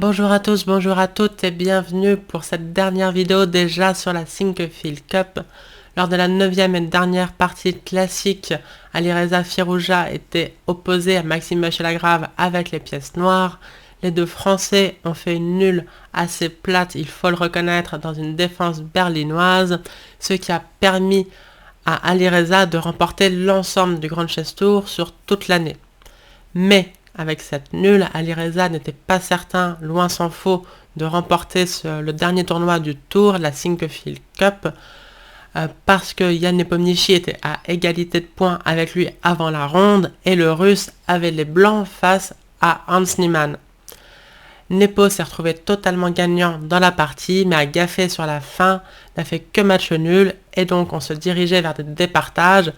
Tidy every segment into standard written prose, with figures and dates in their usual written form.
Bonjour à tous, bonjour à toutes et bienvenue pour cette dernière vidéo déjà sur la Sinquefield Cup. Lors de la 9e et dernière partie classique, Alireza Firouzja était opposé à Maxime Bachelagrave avec les pièces noires. Les deux Français ont fait une nulle assez plate, il faut le reconnaître, dans une défense berlinoise, ce qui a permis à Alireza de remporter l'ensemble du Grand Chess Tour sur toute l'année. Mais avec cette nulle, Alireza n'était pas certain, loin s'en faut, de remporter le dernier tournoi du tour, la Sinquefield Cup, parce que Jan Nepomniachtchi était à égalité de points avec lui avant la ronde, et le Russe avait les blancs face à Hans Niemann. Nepo s'est retrouvé totalement gagnant dans la partie, mais a gaffé sur la fin, n'a fait que match nul, et donc on se dirigeait vers des départages,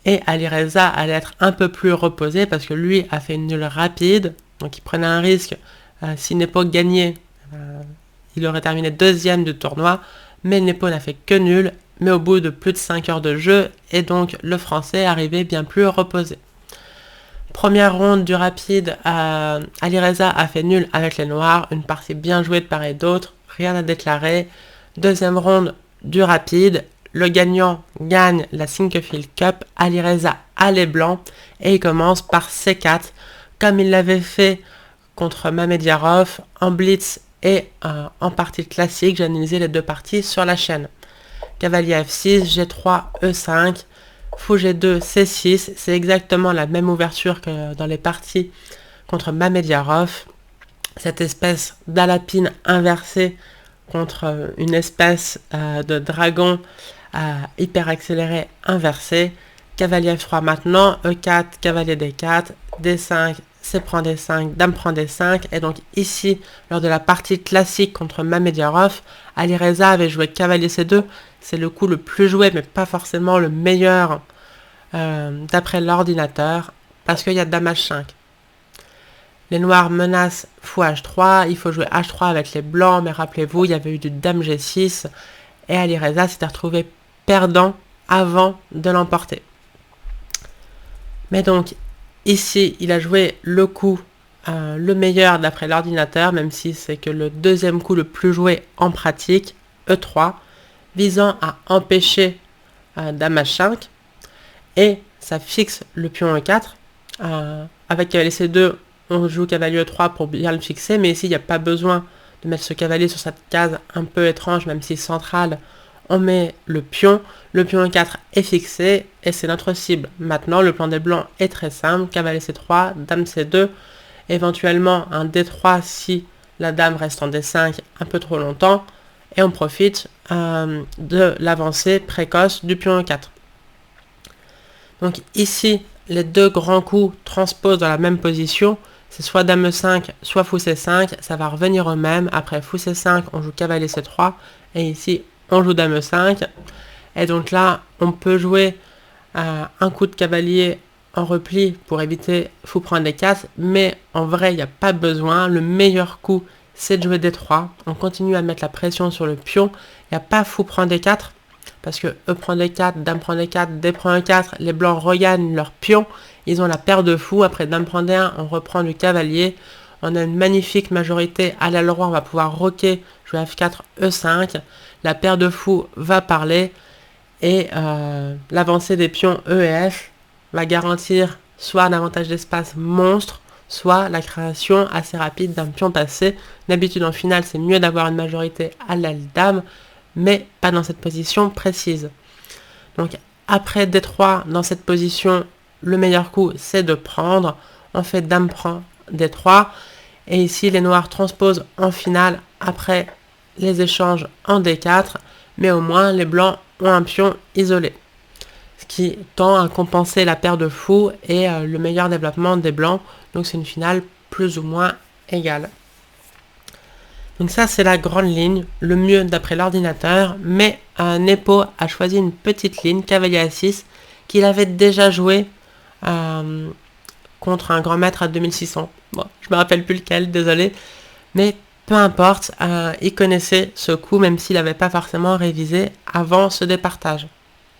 et Alireza allait être un peu plus reposé parce que lui a fait une nulle rapide, donc il prenait un risque. Si Nepo gagnait, il aurait terminé deuxième du tournoi, mais Nepo n'a fait que nul, mais au bout de plus de 5 heures de jeu, et donc le Français arrivait bien plus reposé. Première ronde du rapide, Alireza a fait nul avec les Noirs, une partie bien jouée de part et d'autre, rien à déclarer. Deuxième ronde du rapide, le gagnant gagne la Sinquefield Cup, Alireza a les blancs et il commence par C4 comme il l'avait fait contre Mamedyarov en blitz et en partie classique. J'ai analysé les deux parties sur la chaîne. Cavalier F6, G3, E5, Fou G2, C6, c'est exactement la même ouverture que dans les parties contre Mamedyarov. Cette espèce d'alapine inversée contre une espèce de dragon hyper accéléré inversé. Cavalier F3 maintenant, E4, cavalier D4, D5, C prend D5, Dame prend D5. Et donc ici, lors de la partie classique contre Mamedyarov, Alireza avait joué cavalier C2. C'est le coup le plus joué, mais pas forcément le meilleur d'après l'ordinateur, parce qu'il y a Dame H5. Les noirs menacent Fou H3, il faut jouer H3 avec les blancs, mais rappelez-vous, il y avait eu du Dame G6, et Alireza s'était retrouvé perdant avant de l'emporter. Mais donc, ici, il a joué le coup le meilleur d'après l'ordinateur, même si c'est que le deuxième coup le plus joué en pratique, E3, visant à empêcher Dame H5, et ça fixe le pion E4. Avec cavalier C2, on joue cavalier E3 pour bien le fixer, mais ici, il n'y a pas besoin de mettre ce cavalier sur cette case un peu étrange, même si centrale. On met le pion E4 est fixé et c'est notre cible. Maintenant, le plan des blancs est très simple, cavalier C3, dame C2, éventuellement un D3 si la dame reste en D5 un peu trop longtemps, et on profite de l'avancée précoce du pion E4. Donc ici, les deux grands coups transposent dans la même position, c'est soit dame E5, soit fou C5, ça va revenir au même. Après fou C5, on joue cavalier C3, et ici, on joue dame E5. Et donc là, on peut jouer un coup de cavalier en repli pour éviter fou prend D4, mais en vrai, il n'y a pas besoin. Le meilleur coup, c'est de jouer D3. On continue à mettre la pression sur le pion. Il n'y a pas fou prend D4, parce que E prend D4, dame prend D4, D prend E4, les blancs regagnent leur pion. Ils ont la paire de fou. Après dame prend D1, on reprend du cavalier. On a une magnifique majorité à l'aile roi, on va pouvoir roquer, jouer F4, E5. La paire de fous va parler et l'avancée des pions E et F va garantir soit un avantage d'espace monstre, soit la création assez rapide d'un pion passé. D'habitude en finale, c'est mieux d'avoir une majorité à l'aile dame, mais pas dans cette position précise. Donc après D3, dans cette position, le meilleur coup, c'est de prendre. On fait dame prend D3. Et ici, les noirs transposent en finale après les échanges en D4. Mais au moins, les blancs ont un pion isolé. Ce qui tend à compenser la paire de fous et le meilleur développement des blancs. Donc c'est une finale plus ou moins égale. Donc ça, c'est la grande ligne, le mieux d'après l'ordinateur. Mais Nepo a choisi une petite ligne, cavalier A6, qu'il avait déjà joué contre un grand maître à 2600. Bon, je me rappelle plus lequel, désolé. Mais peu importe, il connaissait ce coup, même s'il n'avait pas forcément révisé avant ce départage.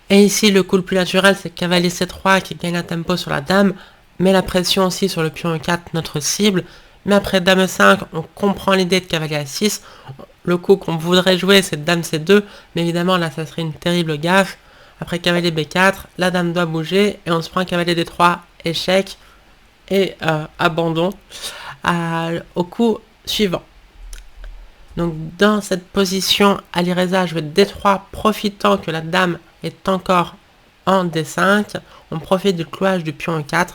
Et ici, le coup le plus naturel, c'est cavalier C3 qui gagne un tempo sur la dame, met la pression aussi sur le pion E4, notre cible. Mais après dame E5, on comprend l'idée de cavalier A6. Le coup qu'on voudrait jouer, c'est dame C2. Mais évidemment, là, ça serait une terrible gaffe. Après cavalier B4, la dame doit bouger. Et on se prend cavalier D3, échec. Et abandon au coup suivant. Donc dans cette position, Alireza joue D3, profitant que la dame est encore en D5. On profite du clouage du pion E4.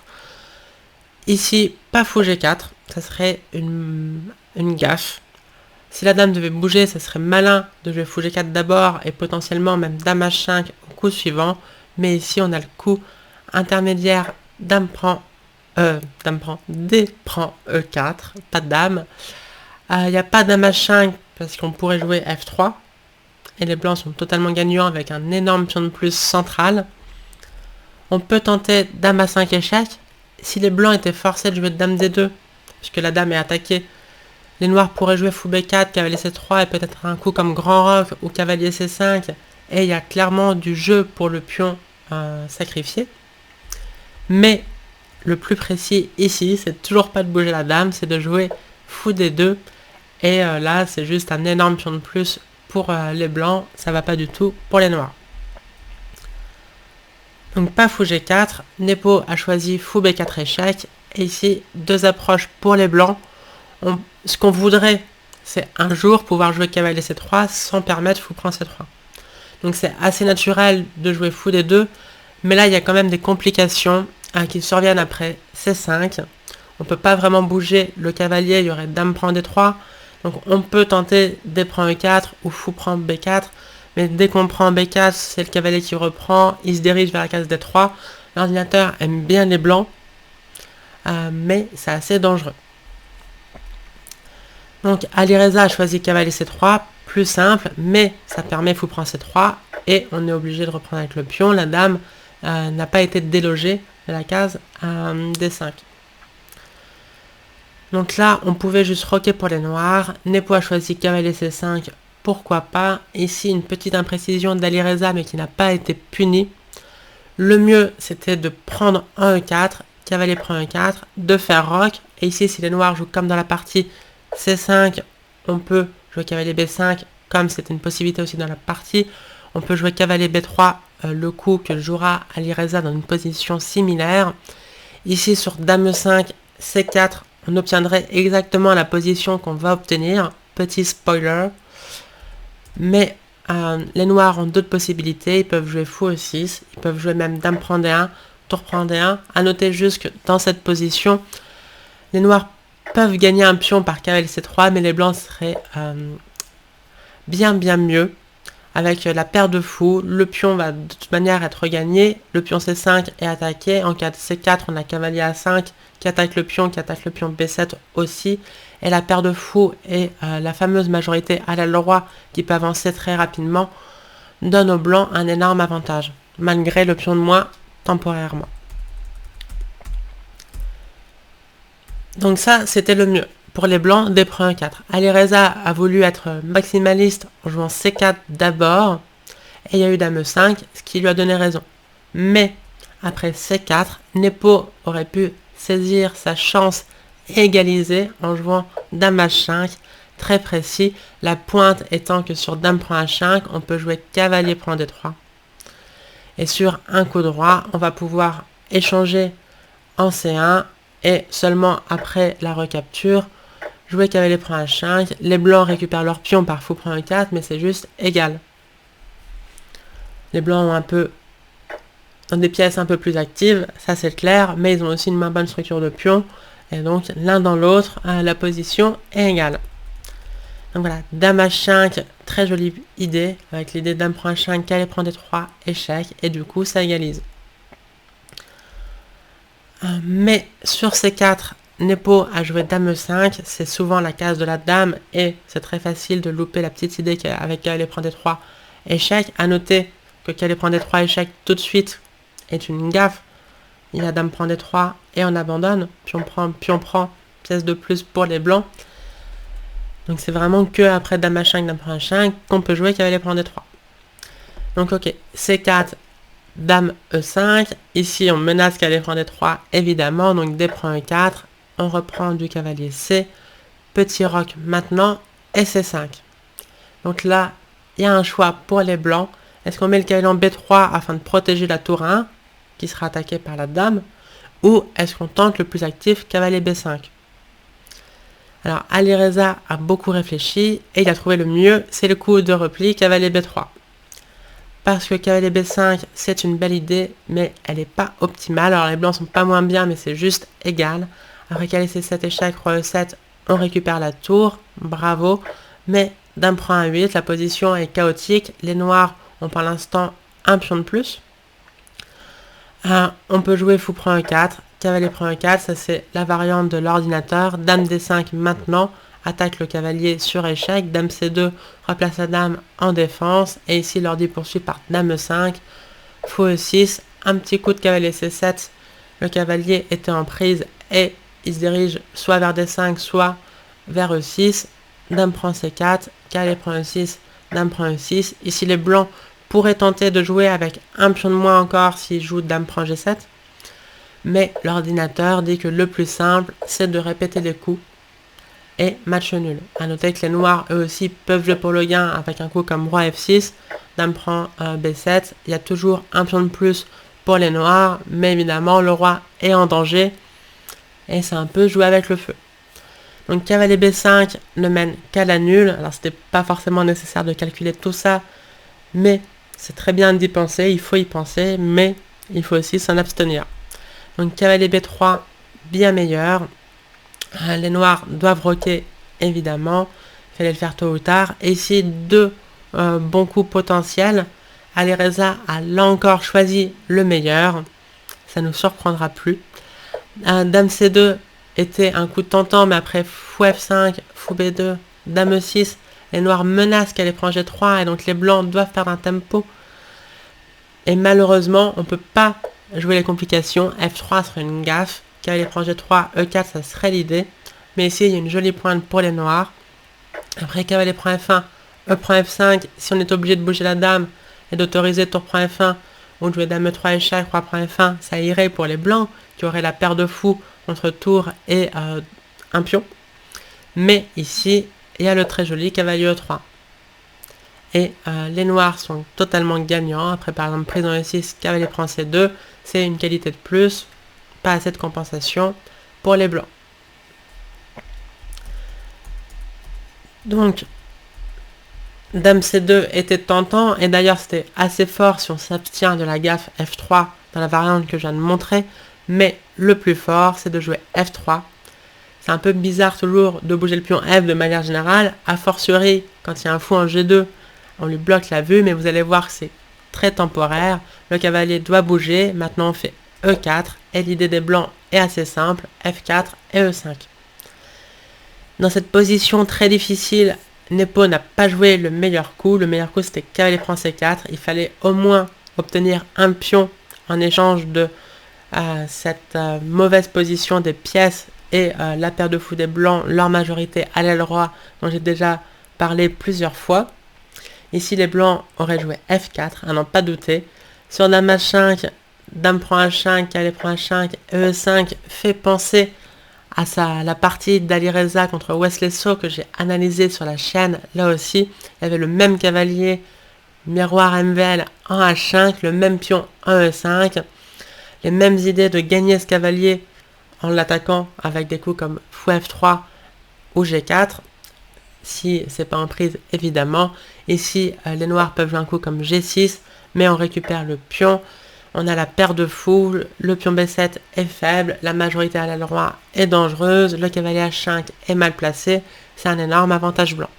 Ici, pas fou G4, ça serait une gaffe. Si la dame devait bouger, ça serait malin de jouer fou G4 d'abord et potentiellement même dame H5 au coup suivant. Mais ici, on a le coup intermédiaire, D prend E4, pas de dame. Il n'y a pas dame H5 parce qu'on pourrait jouer F3. Et les blancs sont totalement gagnants avec un énorme pion de plus central. On peut tenter dame A5 échec. Si les blancs étaient forcés de jouer dame D2, puisque la dame est attaquée, les noirs pourraient jouer fou B4, cavalier C3 et peut-être un coup comme grand roc ou cavalier C5. Et il y a clairement du jeu pour le pion sacrifié. Mais le plus précis ici, c'est toujours pas de bouger la dame, c'est de jouer fou D2. Et là, c'est juste un énorme pion de plus pour les blancs, ça va pas du tout pour les noirs. Donc pas fou G4, Nepo a choisi fou B4 échec, et ici, deux approches pour les blancs. Ce qu'on voudrait, c'est un jour pouvoir jouer cavalier C3 sans permettre fou prend C3. Donc c'est assez naturel de jouer fou D2, mais là il y a quand même des complications qui surviennent après C5. On peut pas vraiment bouger le cavalier, il y aurait dame prend D3, donc on peut tenter D prend E4 ou fou prend B4, mais dès qu'on prend B4, c'est le cavalier qui reprend, il se dirige vers la case D3. L'ordinateur aime bien les blancs, mais c'est assez dangereux. Donc Alireza a choisi cavalier C3, plus simple, mais ça permet fou prend C3, et on est obligé de reprendre avec le pion. La dame n'a pas été délogée de la case D5. Donc là, on pouvait juste roquer pour les noirs. Nepo a choisi cavalier C5, pourquoi pas. Ici, une petite imprécision d'Alireza, mais qui n'a pas été punie. Le mieux, c'était de prendre un E4, cavalier prend E4, de faire roc. Et ici, si les noirs jouent comme dans la partie C5, on peut jouer cavalier B5, comme c'était une possibilité aussi dans la partie. On peut jouer cavalier B3, le coup que jouera Alireza dans une position similaire. Ici, sur dame E5, C4, on obtiendrait exactement la position qu'on va obtenir. Petit spoiler. Mais les noirs ont d'autres possibilités. Ils peuvent jouer fou E6. Ils peuvent jouer même dame prend D1, tour prend D1. A noter juste que dans cette position, les noirs peuvent gagner un pion par cavalier C3, mais les blancs seraient bien mieux. Avec la paire de fous, le pion va de toute manière être regagné. Le pion C5 est attaqué. En cas de C4, on a cavalier A5 qui attaque le pion B7 aussi. Et la paire de fous et la fameuse majorité à l'aile roi qui peut avancer très rapidement donne aux blancs un énorme avantage, malgré le pion de moins temporairement. Donc ça, c'était le mieux. Pour les blancs, D prend E4. Alireza a voulu être maximaliste en jouant C4 d'abord, et il y a eu dame E5, ce qui lui a donné raison. Mais, après C4, Nepo aurait pu saisir sa chance et égaliser en jouant dame H5, très précis, la pointe étant que sur dame prend H5, on peut jouer cavalier prend D3. Et sur un coup droit, on va pouvoir échanger en C1, et seulement après la recapture, jouer cavalier prend H5, les blancs récupèrent leur pion par fou prend E4, mais c'est juste égal. Les blancs ont des pièces un peu plus actives, ça c'est clair, mais ils ont aussi une moins bonne structure de pion, et donc l'un dans l'autre, la position est égale. Donc voilà, dame H5, très jolie idée, avec l'idée dame prend H5, cavalier prend D3, échec, et du coup ça égalise. Mais sur C4, Nepo a joué dame E5, c'est souvent la case de la dame et c'est très facile de louper la petite idée avec cavalier prend D3, échec. A noter que cavalier prend D3, échec tout de suite est une gaffe. Il y a dame prend D3 et on abandonne, pion prend, pièce de plus pour les blancs. Donc c'est vraiment que après dame H5, dame prend H5 qu'on peut jouer cavalier prend D3. Donc ok, C4, dame E5, ici on menace cavalier prend D3 évidemment, donc D prend E4, on reprend du cavalier C, petit roc maintenant, et C5. Donc là, il y a un choix pour les blancs. Est-ce qu'on met le cavalier en B3 afin de protéger la tour 1, qui sera attaquée par la dame, ou est-ce qu'on tente le plus actif, cavalier B5? Alors, Alireza a beaucoup réfléchi, et il a trouvé le mieux, c'est le coup de repli, cavalier B3. Parce que cavalier B5, c'est une belle idée, mais elle n'est pas optimale. Alors, les blancs sont pas moins bien, mais c'est juste égal. Après cavalier C7, échec, roi E7, on récupère la tour, bravo, mais dame prend un 8, la position est chaotique, les noirs ont pour l'instant un pion de plus. On peut jouer fou prend E4, cavalier prend E4, ça c'est la variante de l'ordinateur, dame D5 maintenant, attaque le cavalier sur échec, dame C2 replace la dame en défense, et ici l'ordi poursuit par dame E5, fou E6, un petit coup de cavalier C7, le cavalier était en prise et il se dirige soit vers D5, soit vers E6, dame prend C4, cavalier prend E6, dame prend E6. Ici les blancs pourraient tenter de jouer avec un pion de moins encore s'ils jouent dame prend G7, mais l'ordinateur dit que le plus simple c'est de répéter les coups et match nul. A noter que les noirs eux aussi peuvent jouer pour le gain avec un coup comme roi F6, dame prend B7, il y a toujours un pion de plus pour les noirs, mais évidemment le roi est en danger et c'est un peu jouer avec le feu. Donc cavalier B5 ne mène qu'à la nulle. Alors c'était pas forcément nécessaire de calculer tout ça, mais c'est très bien d'y penser, il faut y penser, mais il faut aussi s'en abstenir. Donc cavalier B3, bien meilleur. Les noirs doivent roquer, évidemment, il fallait le faire tôt ou tard. Et ici, deux bons coups potentiels. Alireza a là encore choisi le meilleur, ça ne nous surprendra plus. Dame C2 était un coup tentant, mais après fou F5, fou B2, dame E6, les noirs menacent qu'elle prend G3 et donc les blancs doivent perdre un tempo. Et malheureusement, on ne peut pas jouer les complications. F3 serait une gaffe. Cavalier prend G3, E4, ça serait l'idée. Mais ici, il y a une jolie pointe pour les noirs. Après, cavalier prend F1, E prend F5. Si on est obligé de bouger la dame et d'autoriser tour prend F1, ou de jouer dame E3 échec, roi prend F1, ça irait pour les blancs qui auraient la paire de fous entre tour et un pion. Mais ici, il y a le très joli cavalier E3. Et les noirs sont totalement gagnants. Après, par exemple, prise en E6, cavalier prend C2, c'est une qualité de plus. Pas assez de compensation pour les blancs. Donc, dame C2 était tentant, et d'ailleurs c'était assez fort si on s'abstient de la gaffe F3 dans la variante que je viens de montrer, mais le plus fort c'est de jouer F3. C'est un peu bizarre toujours de bouger le pion F de manière générale, a fortiori quand il y a un fou en G2, on lui bloque la vue, mais vous allez voir que c'est très temporaire. Le cavalier doit bouger, maintenant on fait E4, et l'idée des blancs est assez simple, F4 et E5. Dans cette position très difficile, Nepo n'a pas joué le meilleur coup c'était cavalier prend C4, il fallait au moins obtenir un pion en échange de cette mauvaise position des pièces et la paire de fous des blancs, leur majorité à l'aile roi, dont j'ai déjà parlé plusieurs fois. Ici les blancs auraient joué F4, à n'en pas douter. Sur dame H5, dame prend H5, cavalier prend H5, E5 fait penser à la partie d'Alireza contre Wesley So que j'ai analysé sur la chaîne. Là aussi, il y avait le même cavalier, miroir MVL en H5, le même pion en E5, les mêmes idées de gagner ce cavalier en l'attaquant avec des coups comme fou F3 ou G4, si c'est pas en prise évidemment. Ici, les noirs peuvent jouer un coup comme G6, mais on récupère le pion. On a la paire de fous, le pion B7 est faible, la majorité à l'aile roi est dangereuse, le cavalier H5 est mal placé, c'est un énorme avantage blanc.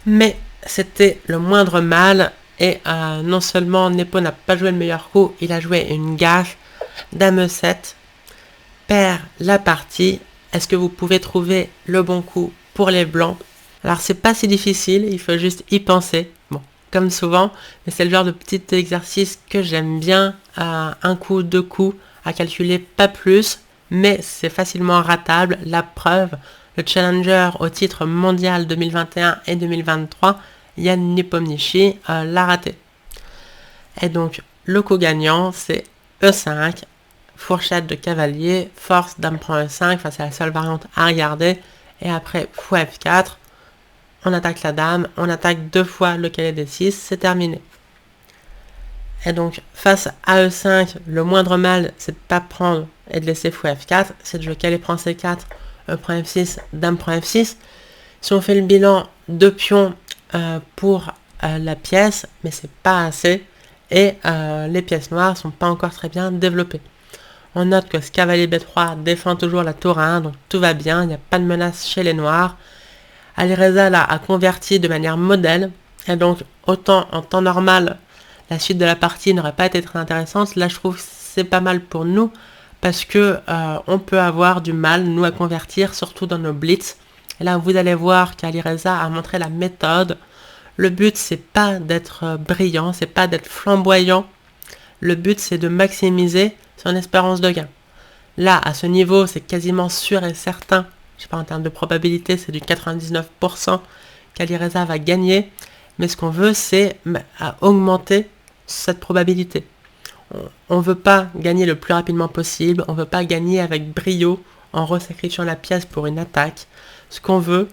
Mais c'était le moindre mal, et non seulement Nepo n'a pas joué le meilleur coup, il a joué une gaffe, dame E7, perd la partie. Est-ce que vous pouvez trouver le bon coup pour les blancs? Alors c'est pas si difficile, il faut juste y penser. Bon, comme souvent, mais c'est le genre de petit exercice que j'aime bien, un coup, deux coups, à calculer pas plus, mais c'est facilement ratable. La preuve, le challenger au titre mondial 2021 et 2023, Yann Nepomniachtchi, l'a raté. Et donc, le coup gagnant, c'est E5, fourchette de cavalier, force, dame prend E5, enfin c'est la seule variante à regarder, et après fou F4, on attaque la dame, on attaque 2 fois le cavalier D6, c'est terminé. Et donc face à E5, le moindre mal c'est de ne pas prendre et de laisser fou F4, c'est de jouer cavalier prend C4, E prend F6, dame prend F6. Si on fait le bilan, 2 pions pour la pièce, mais c'est pas assez, et les pièces noires sont pas encore très bien développées. On note que ce cavalier B3 défend toujours la tour 1, donc tout va bien, il n'y a pas de menace chez les noirs. Alireza là a converti de manière modèle, et donc autant en temps normal, la suite de la partie n'aurait pas été très intéressante. Là je trouve que c'est pas mal pour nous, parce que on peut avoir du mal, nous, à convertir, surtout dans nos blitz. Et là vous allez voir qu'Alireza a montré la méthode. Le but c'est pas d'être brillant, c'est pas d'être flamboyant. Le but c'est de maximiser son espérance de gain. Là, à ce niveau, c'est quasiment sûr et certain, je sais pas, en termes de probabilité, c'est du 99% qu'Alireza va gagner, mais ce qu'on veut, c'est augmenter cette probabilité. On ne veut pas gagner le plus rapidement possible, on ne veut pas gagner avec brio en resacrifiant la pièce pour une attaque. Ce qu'on veut,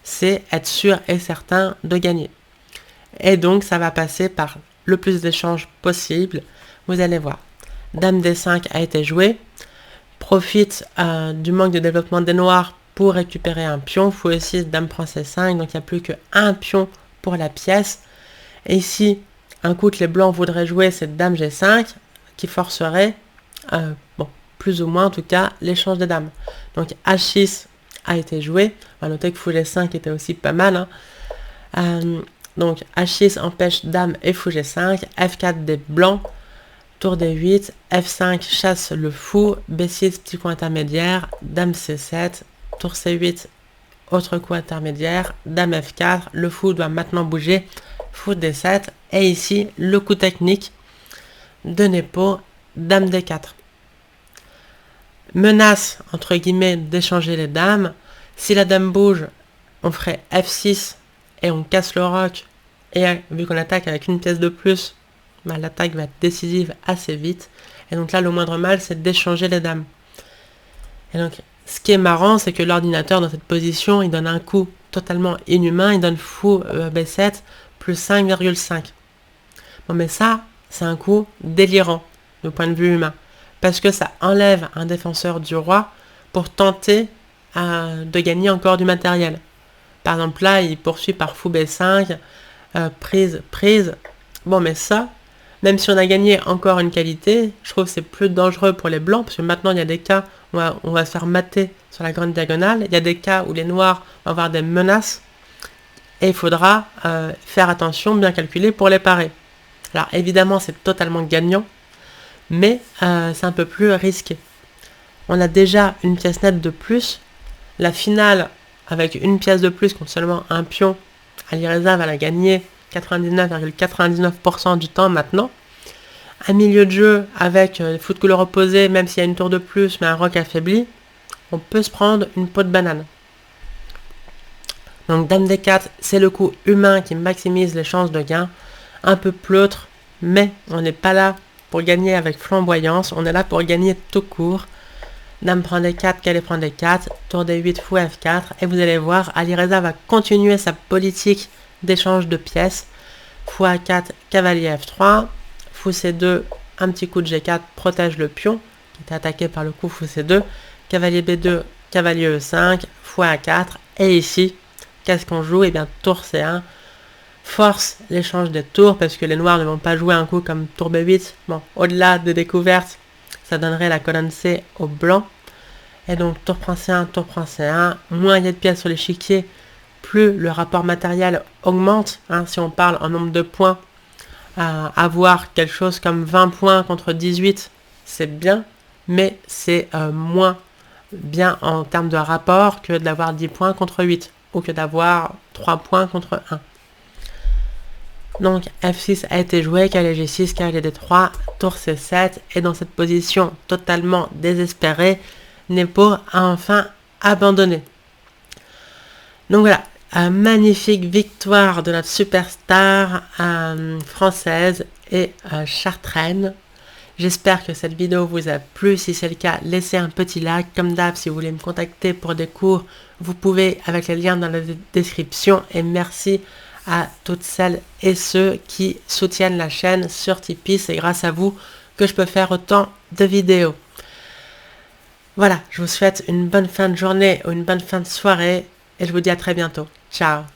c'est être sûr et certain de gagner. Et donc, ça va passer par le plus d'échanges possible. Vous allez voir. Dame D5 a été jouée, profite du manque de développement des noirs pour récupérer un pion, fou E6, dame prend C5, donc il n'y a plus qu'un pion pour la pièce. Et ici, un coup que les blancs voudraient jouer, c'est dame G5, qui forcerait, plus ou moins en tout cas, l'échange des dames. Donc H6 a été joué, on va noter que fou G5 était aussi pas mal. Donc H6 empêche dame et fou G5, F4 des blancs, tour D8, F5 chasse le fou, B6 petit coup intermédiaire, dame C7, tour C8, autre coup intermédiaire, dame F4, le fou doit maintenant bouger, fou D7, et ici le coup technique de Nepo, dame D4. Menace, entre guillemets, d'échanger les dames. Si la dame bouge, on ferait F6 et on casse le roc, et vu qu'on attaque avec une pièce de plus, l'attaque va être décisive assez vite. Et donc là, le moindre mal, c'est d'échanger les dames. Et donc, ce qui est marrant, c'est que l'ordinateur, dans cette position, il donne un coup totalement inhumain. Il donne fou B7 plus 5,5. Bon, mais ça, c'est un coup délirant, du point de vue humain. Parce que ça enlève un défenseur du roi pour tenter de gagner encore du matériel. Par exemple, là, il poursuit par fou B5, prise. Bon, mais ça, même si on a gagné encore une qualité, je trouve que c'est plus dangereux pour les blancs, parce que maintenant, il y a des cas où on va se faire mater sur la grande diagonale. Il y a des cas où les noirs vont avoir des menaces, et il faudra faire attention, bien calculer pour les parer. Alors, évidemment, c'est totalement gagnant, mais c'est un peu plus risqué. On a déjà une pièce nette de plus. La finale, avec une pièce de plus contre seulement un pion, Alireza va la gagner 99,99% du temps maintenant. Un milieu de jeu avec les fous de couleur opposée, même s'il y a une tour de plus, mais un roc affaibli, on peut se prendre une peau de banane. Donc dame D4, c'est le coup humain qui maximise les chances de gain. Un peu pleutre, mais on n'est pas là pour gagner avec flamboyance, on est là pour gagner tout court. Dame prend D4, cavalier prend D4, tour D8, fou F4, et vous allez voir, Alireza va continuer sa politique d'échange de pièces. Fou A4, cavalier F3, fou C2, un petit coup de G4 protège le pion, qui était attaqué par le coup fou C2, cavalier B2, cavalier E5, fou A4, et ici, qu'est-ce qu'on joue? Et bien tour C1, force l'échange des tours, parce que les noirs ne vont pas jouer un coup comme tour B8, bon, au-delà des découvertes, ça donnerait la colonne C au blanc, et donc tour prend C1, tour prend C1, moins il y a de pièces sur l'échiquier, plus le rapport matériel augmente, si on parle en nombre de points, avoir quelque chose comme 20 points contre 18, c'est bien, mais c'est moins bien en termes de rapport que d'avoir 10 points contre 8, ou que d'avoir 3 points contre 1. Donc F6 a été joué, cavalier G6, cavalier D3, tour C7, et dans cette position totalement désespérée, Nepo a enfin abandonné. Donc voilà, magnifique victoire de notre superstar française et chartraine. J'espère que cette vidéo vous a plu. Si c'est le cas, laissez un petit like. Comme d'hab, si vous voulez me contacter pour des cours, vous pouvez avec les liens dans la description. Et merci à toutes celles et ceux qui soutiennent la chaîne sur Tipeee. C'est grâce à vous que je peux faire autant de vidéos. Voilà, je vous souhaite une bonne fin de journée ou une bonne fin de soirée et je vous dis à très bientôt. Ciao!